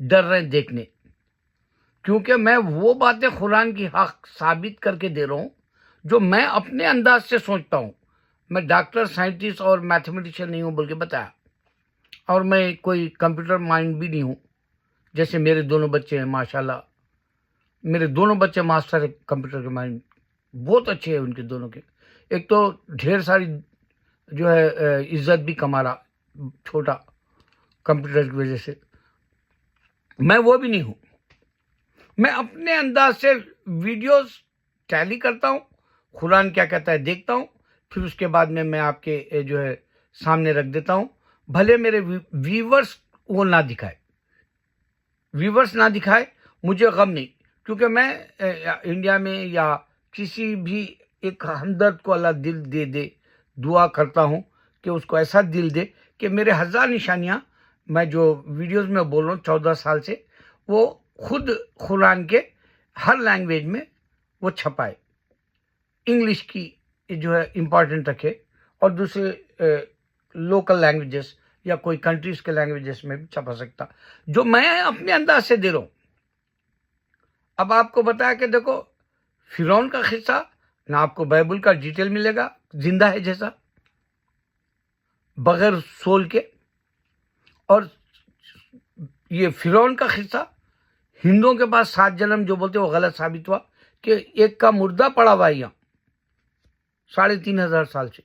ڈر رہے ہیں دیکھنے، کیونکہ میں وہ باتیں قرآن کی حق ثابت کر کے دے رہا ہوں جو میں اپنے انداز سے سوچتا ہوں. میں ڈاکٹر، سائنٹسٹ اور میتھمیٹیشین نہیں ہوں بلکہ بتایا، اور میں کوئی کمپیوٹر مائنڈ بھی نہیں ہوں. جیسے میرے دونوں بچے ہیں ماشاءاللہ، میرے دونوں بچے ماسٹر ہے کمپیوٹر کے مائنڈ، بہت اچھے ہیں ان کے دونوں کے. ایک تو ڈھیر ساری جو ہے عزت بھی کما رہا چھوٹا کمپیوٹر کی وجہ سے. میں وہ بھی نہیں ہوں. میں اپنے انداز سے ویڈیوز ٹیلی کرتا ہوں، قرآن کیا کہتا ہے دیکھتا ہوں، پھر اس کے بعد میں آپ کے جو ہے سامنے رکھ دیتا ہوں. بھلے میرے ویورز وہ نہ دکھائے، مجھے غم نہیں، کیونکہ میں انڈیا میں یا کسی بھی ایک ہمدرد کو اللہ دل دے دعا کرتا ہوں کہ اس کو ایسا دل دے کہ میرے 1000 نشانیاں میں جو ویڈیوز میں بول رہا ہوں 14 سال سے، وہ خود قرآن کے ہر لینگویج میں وہ چھپائے. انگلش کی جو ہے امپورٹنٹ رکھے، اور دوسرے لوکل لینگویجز یا کوئی کنٹریز کے لینگویجز میں بھی چھپا سکتا، جو میں اپنے انداز سے دے رہا ہوں. اب آپ کو بتایا کہ دیکھو فرعون کا قصہ نہ آپ کو بائبل کا ڈیٹیل ملے گا، زندہ ہے جیسا بغیر سول کے. اور یہ فرعون کا قصہ ہندوؤں کے پاس 7 جنم جو بولتے وہ غلط ثابت ہوا، کہ ایک کا مردہ پڑا ہوا ہے یہاں 3500 سال سے،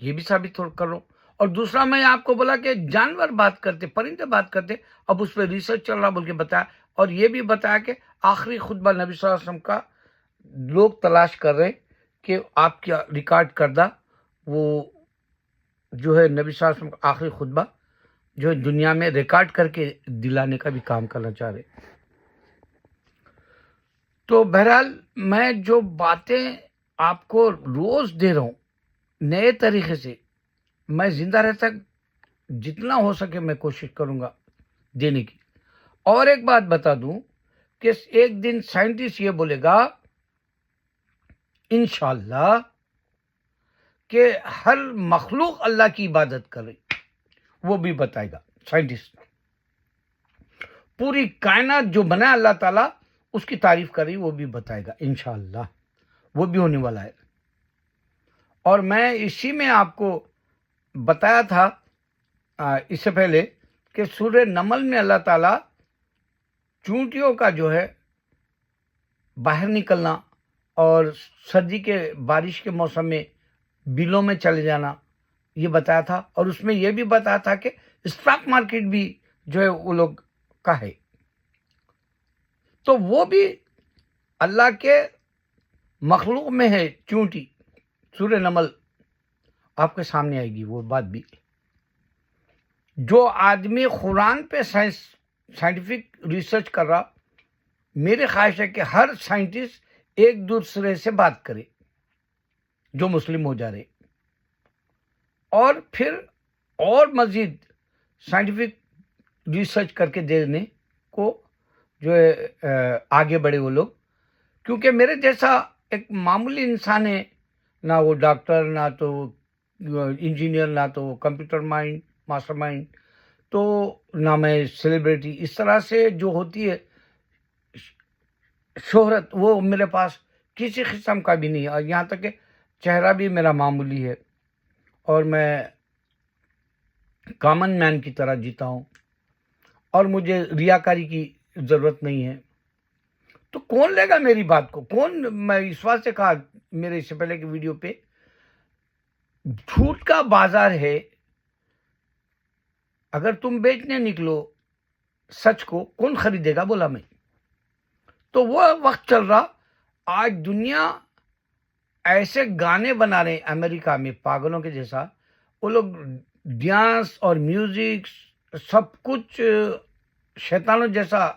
یہ بھی ثابت کر رہا ہوں. اور دوسرا میں آپ کو بولا کہ جانور بات کرتے، پرندے بات کرتے، اب اس پہ ریسرچ چل رہا بول کے بتایا. اور یہ بھی بتایا کہ آخری خطبہ نبی صلی اللہ علیہ وسلم کا لوگ تلاش کر رہے کہ آپ کیا ریکارڈ کردہ وہ جو ہے نبی صلی اللہ علیہ وسلم کا آخری خطبہ جو ہے دنیا میں ریکارڈ کر کے دلانے کا بھی کام کرنا چاہ رہے. تو بہرحال میں جو باتیں آپ کو روز دے رہا ہوں نئے طریقے سے، میں زندہ رہتا جتنا ہو سکے میں کوشش کروں گا دینے کی. اور ایک بات بتا دوں کہ ایک دن سائنٹسٹ یہ بولے گا انشاءاللہ کہ ہر مخلوق اللہ کی عبادت کرے، وہ بھی بتائے گا سائنٹسٹ. پوری کائنات جو بنا اللہ تعالیٰ اس کی تعریف کری، وہ بھی بتائے گا انشاءاللہ، وہ بھی ہونے والا ہے. اور میں اسی میں آپ کو بتایا تھا اس سے پہلے کہ سورہ نمل میں اللہ تعالیٰ چونٹیوں کا جو ہے باہر نکلنا اور سردی کے بارش کے موسم میں بلوں میں چلے جانا یہ بتایا تھا. اور اس میں یہ بھی بتایا تھا کہ اسٹاک مارکیٹ بھی جو ہے وہ لوگ کا ہے. تو وہ بھی اللہ کے مخلوق میں ہے چونٹی. سورہ نمل آپ کے سامنے آئے گی وہ بات بھی. جو آدمی قرآن پہ سائنٹیفک ریسرچ کر رہا، میری خواہش ہے کہ ہر سائنٹسٹ ایک دوسرے سے بات کرے جو مسلم ہو جا رہے، اور پھر اور مزید سائنٹیفک ریسرچ کر کے دینے کو جو ہے آگے بڑھے وہ لوگ. کیونکہ میرے جیسا ایک معمولی انسان ہے، نہ وہ ڈاکٹر، نہ تو انجینئر، نہ تو کمپیوٹر مائنڈ ماسٹر مائنڈ، تو نہ میں سیلیبریٹی. اس طرح سے جو ہوتی ہے شہرت، وہ میرے پاس کسی قسم کا بھی نہیں ہے. اور یہاں تک کہ چہرہ بھی میرا معمولی ہے، اور میں کامن مین کی طرح جیتا ہوں، اور مجھے ریاکاری کی ضرورت نہیں ہے. تو کون لے گا میری بات کو؟ کون؟ میں اس بات سے کہا میرے اس سے پہلے کی ویڈیو پہ، جھوٹ کا بازار ہے. اگر تم بیچنے نکلو سچ کو، کون خریدے گا؟ بولا میں. تو وہ وقت چل رہا. آج دنیا ایسے گانے بنا رہے ہیں امریکہ میں پاگلوں کے جیسا. وہ لوگ ڈانس اور میوزک سب کچھ شیطانوں جیسا،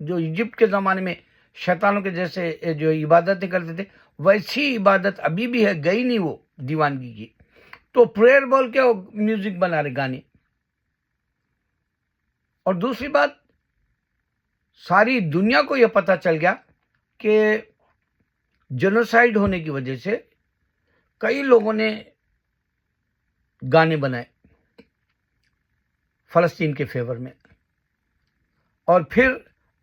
جو ایجپٹ کے زمانے میں شیطانوں کے جیسے جو عبادتیں کرتے تھے، ویسی عبادت ابھی بھی ہے، گئی نہیں وہ دیوانگی کی. تو پریئر بول کے وہ میوزک بنا رہے گانے. اور دوسری بات، ساری دنیا کو یہ پتہ چل گیا کہ جنوسائیڈ ہونے کی وجہ سے کئی لوگوں نے گانے بنائے فلسطین کے فیور میں. اور پھر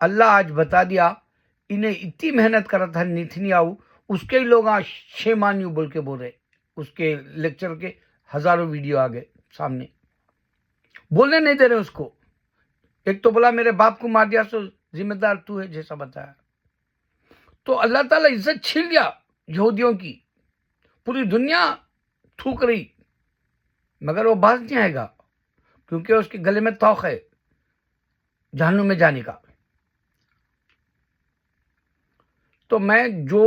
اللہ آج بتا دیا انہیں اتنی محنت کرا تھا نیتنیاہو، اس کے ہی لوگ آج شیمانیو بول کے بول رہے، اس کے لیکچر کے ہزاروں ویڈیو آگئے سامنے، بولنے نہیں دے رہے اس کو. ایک تو بولا میرے باپ کو مار دیا سو ذمہ دار تو ہے جیسا بتایا. تو اللہ تعالیٰ عزت چھین لیا یہودیوں کی، پوری دنیا تھوک رہی، مگر وہ باز نہیں آئے گا کیونکہ اس کے گلے میں توق ہے جہنم میں جانے کا. تو میں جو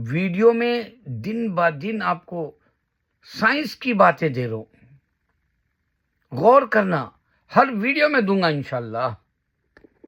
ویڈیو میں دن با دن آپ کو سائنس کی باتیں دے رہا ہوں، غور کرنا، ہر ویڈیو میں دوں گا انشاءاللہ.